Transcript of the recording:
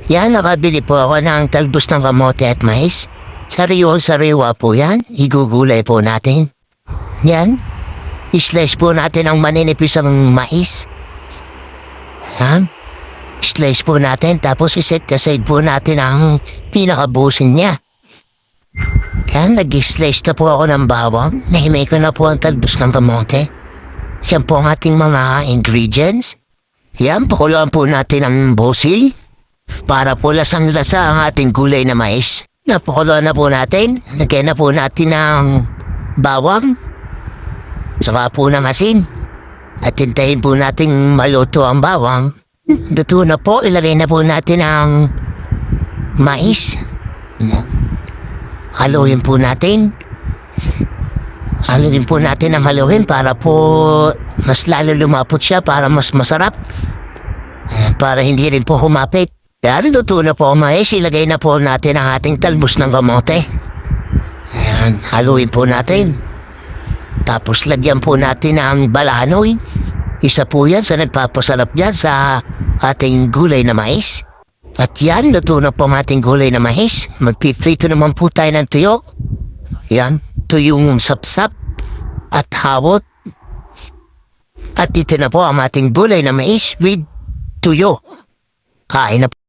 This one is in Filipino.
Yan, nakabili po ako ng talbos ng kamote at mais. Sariwa po yan. Igugulay po natin. Yan. I-slice po natin ang maninipis ang mais. Yan. Slice po natin tapos iset aside po natin ang pinakabusin niya. Yan, nag-slice na po ako ng bawang. Nahimay ko na po ang talbos ng kamote. Yan po ang ating mga ingredients. Yan, pakuluan po natin ang bosil para po lasang-lasa ang ating gulay na mais. Napakuluan na po natin. Lagyan na po natin ng bawang. Saka po ng asin. At hintayin po natin maluto ang bawang. Luto na po, ilagay na po natin ang mais. Haluin po natin. Haluin po natin ang haluin para po mas lalo lumapot siya para mas masarap. Para hindi rin po humapit. Yan, luto na po ang mais. Ilagay na po natin ang ating talbos ng kamote. Ayan, haluin po natin. Tapos lagyan po natin ang balanoy. Isa po yan sa nagpapasarap yan sa ating gulay na mais. At yan, luto na po ang ating gulay na mais. Magpiprito naman po tayo ng tuyo. Yan, tuyong sapsap at hawot. At ito na po ang ating gulay na mais with tuyo. Kain na po.